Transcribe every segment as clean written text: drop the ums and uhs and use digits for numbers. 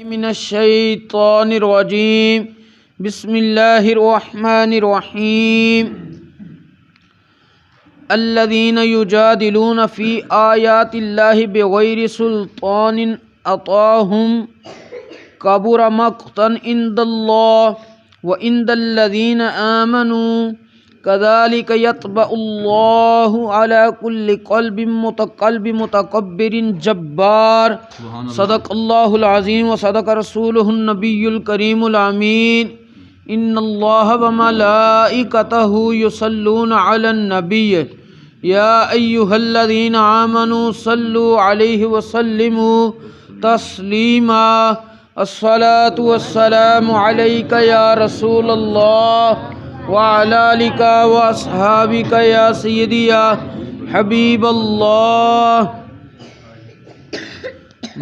من الشیطان الرجیم بسم اللہ الرحمن الرحیم الذین یجادلون فی آیات اللہ بغیر سلطان اطاہم کبر مقتا عند اللہ وعند الذین آمنوا كذلك يطبع الله على كل قلب متكبر جبار صدق الله العظيم وصدق رسوله النبي الكريم الأمين إن الله وملائكته يصلون على النبي يا أيها الذين آمنوا صلوا عليه وسلموا تسليما الصلاة والسلام عليك يا رسول الله وعلى آلك وأصحابك يا سيدي يا حبيب اللہ۔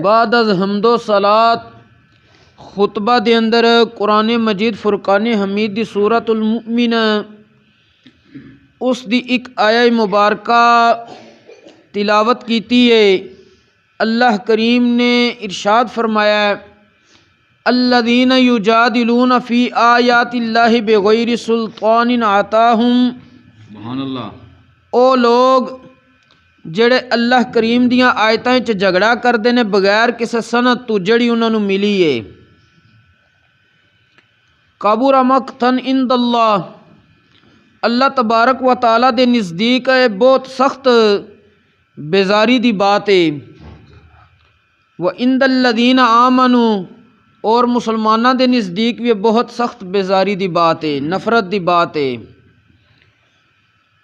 بعد از حمد و صلاۃ خطبہ دے اندر قرآن مجید فرقان حمید دی سورۃ المؤمن اس دی ایک آیہ مبارکہ تلاوت کیتی ہے۔ اللہ کریم نے ارشاد فرمایا ہے الذین یجادلون فی آیات اللہ بغیر سلطان آتاہم، سبحان اللہ، او لوگ جڑے اللہ کریم دیاں آیتاں وچ جھگڑا کردے نے بغیر کسے سند تو جڑی انہاں نوں ملی ہے۔ کبر مقتا عند اللہ، اللہ تبارک و تعالی دے نزدیک ہے بہت سخت بیزاری دی بات ہے۔ وعند الذین آمنوا، اور مسلمانہ دے نزدیک بھی بہت سخت بیزاری دی بات ہے، نفرت دی بات ہے۔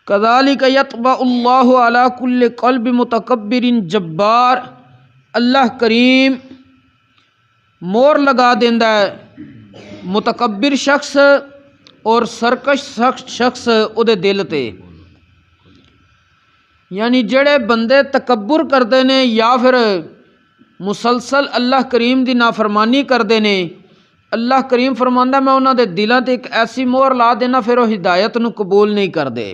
کذالک یطبع اللہ علی کل قلب متکبر جبار، اللہ کریم مور لگا دیندا ہے متکبر شخص اور سرکش شخص او دے دل تے، یعنی جڑے بندے تکبر کردے نے یا پھر مسلسل اللہ کریم دی نافرمانی کردے نے، اللہ کریم فرماندا میں انہاں دے دلاں تے ایک ایسی مہر لا دینا پھر وہ ہدایت نو قبول نہیں کردے۔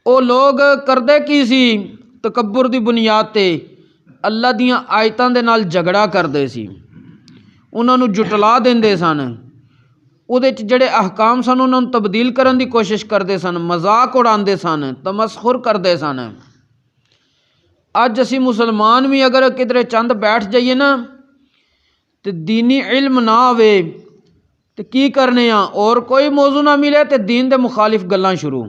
او لوگ کردے کی سی تکبر دی بنیاد تے اللہ دیاں آیتاں دے نال جھگڑا کردے سی، انہاں نو جٹلا دیندے سن، او دے جڑے احکام سن انہاں نو تبدیل کرن دی کوشش کردے سن، مذاق اڑاندے سن، تمسخر کردے سن۔ اج اسی مسلمان بھی اگر کدھر چند بیٹھ جائیے نا تو دینی علم نہ ہوئے تو کی کرنے ہاں، اور کوئی موضوع نہ ملے تو دین دے مخالف گلاں شروع،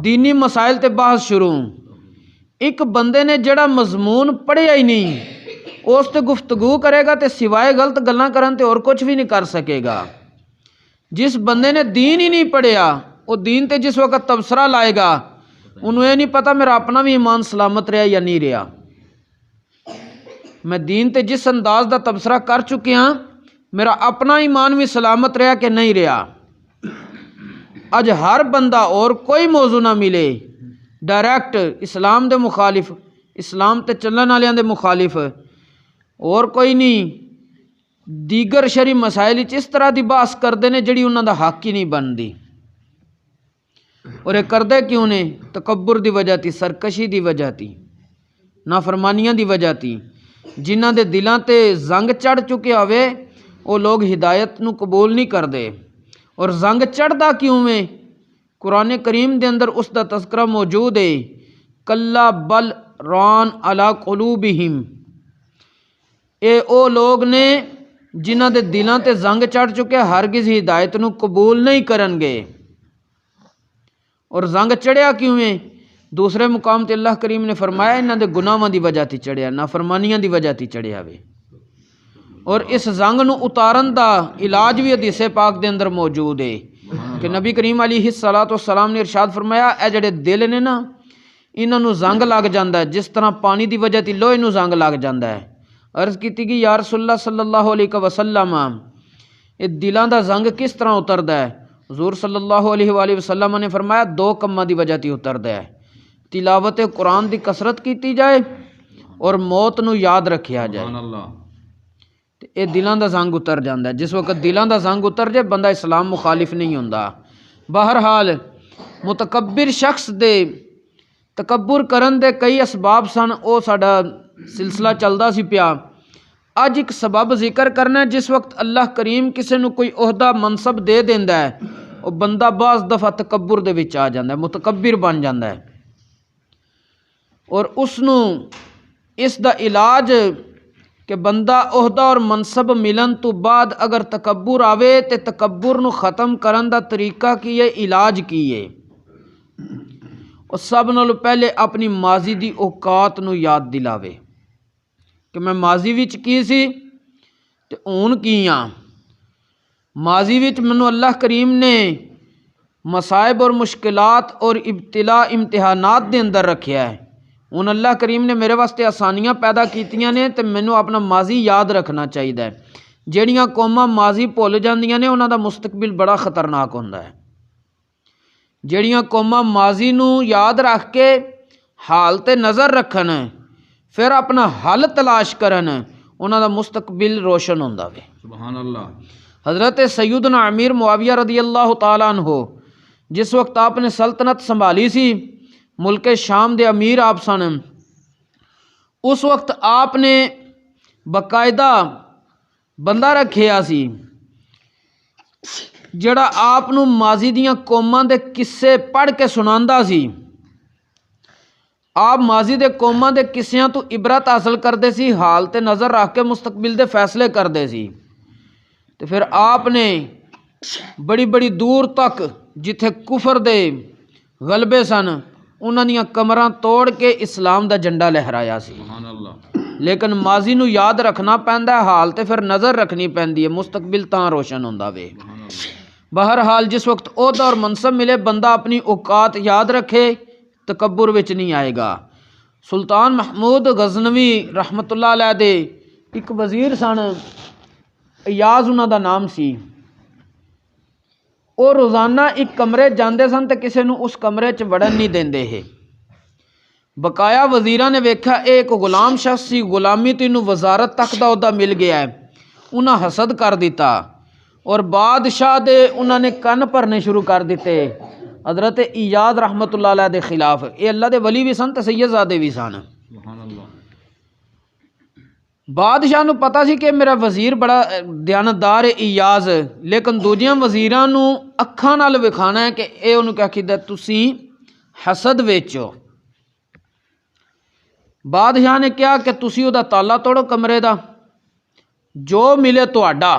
دینی مسائل تے بحث شروع۔ ایک بندے نے جڑا مضمون پڑھیا ہی نہیں اس تے گفتگو کرے گا تے سوائے غلط گلاں کرن تے اور کچھ بھی نہیں کر سکے گا۔ جس بندے نے دین ہی نہیں پڑھیا وہ دین تے جس وقت تبصرہ لائے گا انہوں یہ نہیں پتا میرا اپنا بھی ایمان سلامت رہا یا نہیں رہا، میں دین تے جس انداز دا تبصرہ کر چکے ہاں میرا اپنا ایمان بھی سلامت رہا کہ نہیں رہا۔ اج ہر بندہ اور کوئی موضوع نہ ملے ڈائریکٹ اسلام دے مخالف، اسلام تے چلن والیاں دے مخالف، اور کوئی نہیں دیگر شرعی مسائل اس طرح دی بحث کردے نے جڑی انہاں دا حق ہی نہیں بنتی، اور یہ کردے کیوں نے؟ تکبر دی وجہ تھی، سرکشی دی وجہ تھی، نافرمانیاں دی وجہ تھی۔ جنہاں دے دلاں تے زنگ چڑھ چکے ہوئے وہ لوگ ہدایت نو قبول نہیں کردے۔ اور زنگ چڑھدا کیوں ہے؟ قرآن کریم دے اندر اس دا تذکرہ موجود ہے، کلا بل ران علی قلوبہم، اے او لوگ نے جنہاں دے دلاں تے زنگ چڑھ چکے ہرگز ہدایت نو قبول نہیں کرن گے۔ اور زنگ چڑھیا کیوں ہے؟ دوسرے مقام تے اللہ کریم نے فرمایا انہاں دے گناہاں دی وجہ تی چڑھیا، نافرمانیاں دی وجہ تی چڑھیا وے۔ اور اس زنگ نو اتارن دا علاج بھی حدیث پاک دے اندر موجود ہے کہ نبی کریم علیہ الصلوۃ والسلام نے ارشاد فرمایا اے جڑے دل نے نا انہاں نو زنگ لگ جاندا ہے جس طرح پانی دی وجہ تی لوہے نو زنگ لگ جاندا ہے۔ عرض کیتی کہ یا رسول اللہ صلی اللہ علیہ وسلم اے دلاں دا زنگ کس طرح اتردا ہے؟ حضور صلی اللہ علیہ وآلہ وسلم نے فرمایا دو کماں دی وجہ تی اتردا ہے، تلاوت قرآن دی کثرت کیتی جائے اور موت نو یاد رکھیا جائے، تے اے دلاں دا زنگ اتر جاندا ہے۔ جس وقت دلاں دا زنگ اتر جائے بندہ اسلام مخالف نہیں ہوندا۔ بہرحال متکبر شخص دے تکبر کرن دے کئی اسباب سن، او ساڈا سلسلہ چلدا سی پیا اج ایک سبب ذکر کرنا ہے جس وقت اللہ کریم کسی نو کوئی عہدہ منصب دے دیندا ہے وہ بندہ بعض دفعہ تکبر دے وچ آ جاندا ہے متکبر بن جاندا ہے اور اس نو اس دا علاج کہ بندہ عہدہ اور منصب ملن تو بعد اگر تکبر آوے تے تکبر نو ختم کرن دا طریقہ کی ہے علاج کی ہے اور سب نالوں پہلے اپنی ماضی دی اوقات نو یاد دلاوے کہ میں ماضی وچ کی سی تے ہن کی ہاں ماضی وچ منو اللہ کریم نے مصائب اور مشکلات اور ابتلا امتحانات دے اندر رکھیا ہے ہن اللہ کریم نے میرے واسطے آسانیاں پیدا کیتیاں نے تے مینوں اپنا ماضی یاد رکھنا چاہیے جہڑیاں قوماں ماضی بھول جاندیاں نے انہاں دا مستقبل بڑا خطرناک ہوندا ہے جہڑیاں قوماں ماضی نو یاد رکھ کے حال تے نظر رکھن پھر اپنا حل تلاش کرن انہاں دا مستقبل روشن ہوندا وے سبحان اللہ حضرت سیدنا امیر معاویہ رضی اللہ تعالیٰ عنہ جس وقت آپ نے سلطنت سنبھالی سی ملک شام دے امیر آپ سن اس وقت آپ نے باقاعدہ بندہ رکھیا سی جڑا آپ نو ماضی دیاں قوماں دے قصے پڑھ کے سناندا سی آپ ماضی دے قوماں دے قصیاں تو عبرت حاصل کردے سی حال تے نظر رکھ کے مستقبل دے فیصلے کردے سی تے پھر آپ نے بڑی بڑی دور تک جتھے کفر دے غلبے سن انہاں دیاں کمراں توڑ کے اسلام دا جھنڈا لہرایا سی سبحان اللہ لیکن ماضی نو یاد رکھنا پیندا ہے حال تے پھر نظر رکھنی پیندی ہے مستقبل تاں روشن ہوندا وے بہرحال جس وقت عہدہ اور منصب ملے بندہ اپنی اوقات یاد رکھے تکبر وچ نہیں آئے گا سلطان محمود غزنوی رحمت اللہ علیہ دے ایک وزیر سن ایاز انہاں دا نام سی وہ روزانہ ایک کمرے جاندے سن تے کسے نو اس کمرے چ وڑن نہیں دیندے ہے بقایا وزیراں نے ویکھا ایک غلام شخص سی غلامی تے انہوں وزارت تک دا عہدہ مل گیا ہے انہاں حسد کر دیتا اور بادشاہ دے انہاں نے کن بھرنے شروع کر دیتے حضرت ایاز رحمت اللہ علیہ دے خلاف اے اللہ دے ولی بھی سن تے سیدزادے بھی سن سبحان اللہ بادشاہ نو پتہ سی کہ میرا وزیر بڑا دیانتدار ہے ایاز لیکن دوجیاں وزیراں نو اکھاں نال وکھانا ہے کہ اے انہوں کیا کیتا تسی حسد ویچو بادشاہ نے کیا کہ تسی او دا تالا توڑو کمرے دا جو ملے تہاڈا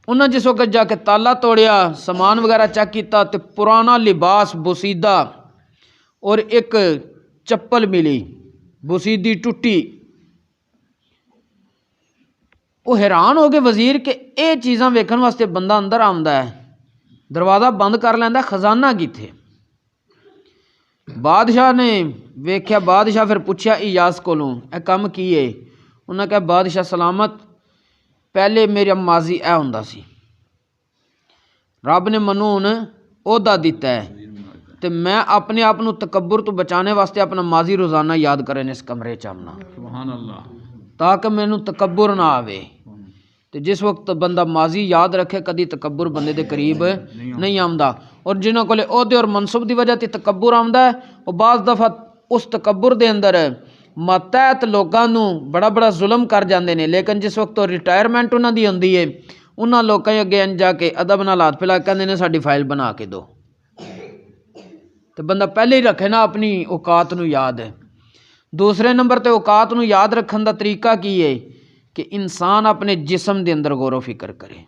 انہاں جس وقت جا کے تالا توڑیا سامان وغیرہ چیک کیتا تے پرانا لباس بوسیدہ اور ایک چپل ملی بوسیدی ٹوٹی وہ حیران ہو گئے وزیر کہ اے چیزاں ویکھن واسطے بندہ اندر آمدا ہے دروازہ بند کر لیندا خزانہ کیتھے بادشاہ نے ویکھیا بادشاہ پھر پوچھیا ایاز کولوں اے کم کی ہے انہاں کہا بادشاہ سلامت پہلے میرا ماضی اے ہوندا سی رب نے منوں ہن عہدہ دتا ہے تے میں اپنے آپ نو تکبر تو بچانے واسطے اپنا ماضی روزانہ یاد کرن اس کمرے چ آمنا سبحان اللہ تاکہ مینوں تکبر نہ آوے تے جس وقت بندہ ماضی یاد رکھے کدی تکبر بندے دے قریب نہیں آمدا اور جنہاں کولے عہدے اور منصب دی وجہ تے تکبر آمدا ہے وہ بعض دفعہ اس تکبر دے اندر ماتحت لوکاں نو بڑا بڑا ظلم کر جاندے نے لیکن جس وقت ریٹائرمنٹ انہاں دی ہوندی ہے انہاں لوکاں اگے جا کے ادب نال ہاتھ پھیلا کے کہندے نے ساڈی فائل بنا کے دو تے بندہ پہلے ہی رکھے نا اپنی اوقات نو یاد ہے دوسرے نمبر تے اوقات نو یاد رکھن دا طریقہ کی ہے کہ انسان اپنے جسم دے اندر غور و فکر کرے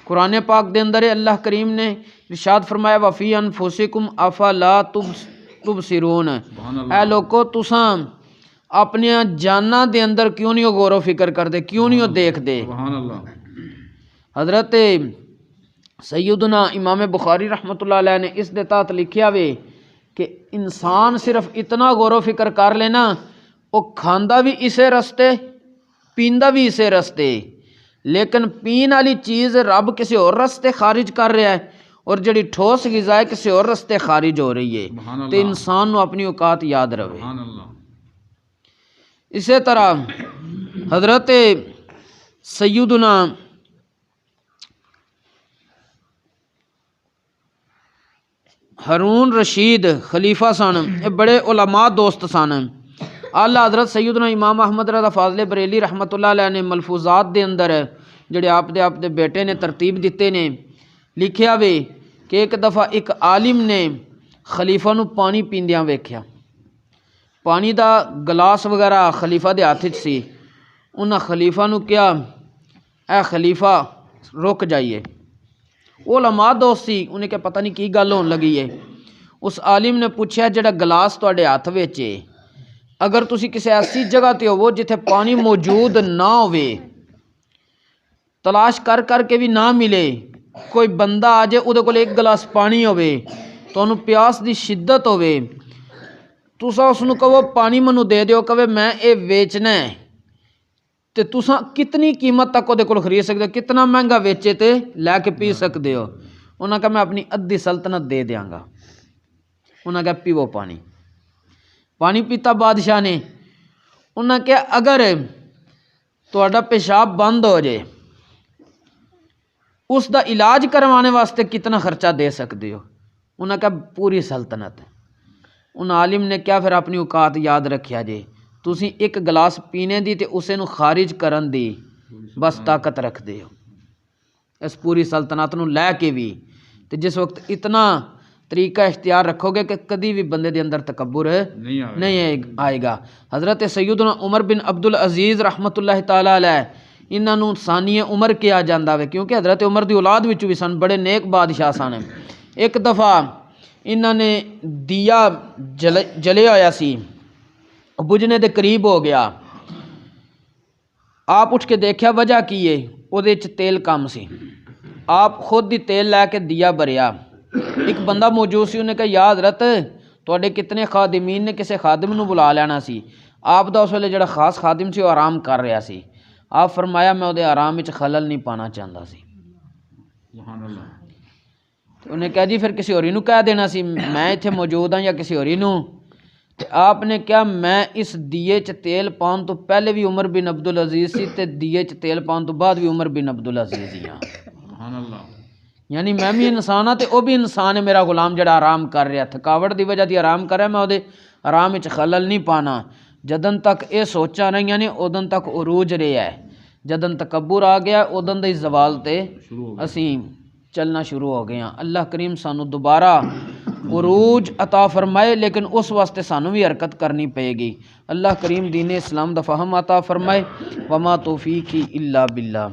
قرآن پاک دے اندر اللہ کریم نے ارشاد فرمایا وفی انفسکم افلا تبصرون اے لوکو تساں اپنے جاناں دے اندر کیوں نہیں غور و فکر کردے کیوں نہیں دیکھ دے سبحان اللہ حضرت سیدنا امام بخاری رحمت اللہ علیہ نے اس دے تحت لکھیا وے کہ انسان صرف اتنا غور و فکر کر لینا وہ کھاندا بھی اسے رستے پیندا بھی اسے رستے لیکن پین والی چیز رب کسی اور رستے خارج کر رہا ہے اور جڑی ٹھوس غذا ہے کسی اور رستے خارج ہو رہی ہے تو انسان نو اپنی اوقات یاد رہے سبحان اللہ اسی طرح حضرت سیدنا ہارون رشید خلیفہ سن یہ بڑے علماء دوست سن اعلیٰ حضرت سیدنا امام احمد رضا فاضل بریلی رحمت اللہ علیہ نے ملفوظات دے اندر جڑے آپ دے بیٹے نے ترتیب دیتے نے لکھیا وے کہ ایک دفعہ ایک عالم نے خلیفہ نو پانی پیندیاں ویکھیا، پانی دا گلاس وغیرہ خلیفہ دے ہاتھ وچ سی، انہاں خلیفہ نو کیا اے خلیفہ رک جائیے، علماء دوست سی، انہیں کہ پتہ نہیں کی گل ہون لگی ہے۔ اس عالم نے پوچھا جڑا گلاس تواڈے ہاتھ وچ ہے اگر تسی کسی ایسی جگہ تے ہوو جتھے پانی موجود نہ ہوئے، تلاش کر کر کے بھی نہ ملے، کوئی بندہ آ جائے اودے کول ایک گلاس پانی ہوئے تو انہوں پیاس دی شدت ہوئے، تسا اس نو کہو پانی منو دے دیو، کہے میں اے ویچنا ہے تے تسا کتنی قیمت تک اودے کول خرید سکدے ہو، کتنا مہنگا ویچے تے لے کے پی سکدے ہو؟ انہاں کہا میں اپنی ادھی سلطنت دے دیاں گا۔ انہاں کہا پیو پانی، پانی پیتا بادشاہ نے۔ انہاں کہا اگر تہاڈا پیشاب بند ہو جائے اس دا علاج کروانے واسطے کتنا خرچہ دے سکتے ہو؟ انہاں کہا پوری سلطنت۔ ان عالم نے کیا پھر اپنی اوقات یاد رکھیا جے، تسی ایک گلاس پینے دی تے اسے نو خارج کرن دی بس طاقت رکھ دے ہو، اس پوری سلطنت نو لے کے بھی۔ تے جس وقت اتنا طریقہ اختیار رکھو گے کہ کدی بھی بندے دے اندر تکبر نہیں آئے گا۔ حضرت سیدنا عمر بن عبدالعزیز رحمت اللہ تعالی علیہ انہاں نو ثانی عمر کیا جاندا وے، کیونکہ حضرت عمر دی اولاد وچوں بھی سن، بڑے نیک بادشاہ سن۔ ایک دفعہ انہاں نے دیا جلے ہویا سی، بجھنے دے قریب ہو گیا، آپ اٹھ کے دیکھیا وجہ کی ہے، اودے وچ تیل کم سی، آپ خود ہی تیل لے کے دیا بھریا۔ ایک بندہ موجود سی، انہیں کہا یا حضرت تواڈے کتنے خادمین نے، کسے خادم نو بلا لینا سی۔ آپ دا اس ویلے جڑا خاص خادم سی وہ آرام کر رہا سی، آپ فرمایا میں اودے آرام وچ خلل نہیں پانا چاہتا سی۔ سبحان اللہ۔ انہیں کہا جی پھر کسی ہوری نو کہہ دینا سی میں ایتھے موجود ہاں یا کسی ہوری نو، تے آپ نے کیا میں اس دیے چ تیل پاؤن تو پہلے بھی عمر بن عبدالعزیز سی تے دیے چ تیل پاؤن تو بعد بھی عمر بن عبدالعزیز ہی ہاں، سبحان اللہ۔ یعنی میں بھی انسان ہاں تے او بھی انسان ہے، میرا غلام جڑا آرام کر رہا، تھکاوٹ دی وجہ دی آرام کر رہا، میں اودے آرام وچ خلل نہیں پانا۔ جدن تک اے سوچا نہیں یعنی اودن تک عروج رہا ہے، جدن تکبر آ گیا اودن دے زوال تے اسیں چلنا شروع ہو گئے ہیں۔ اللہ کریم سانو دوبارہ عروج عطا فرمائے، لیکن اس واسطے سانو بھی حرکت کرنی پئے گی۔ اللہ کریم دین اسلام دا فہم عطا فرمائے۔ وما توفیقی الا باللہ۔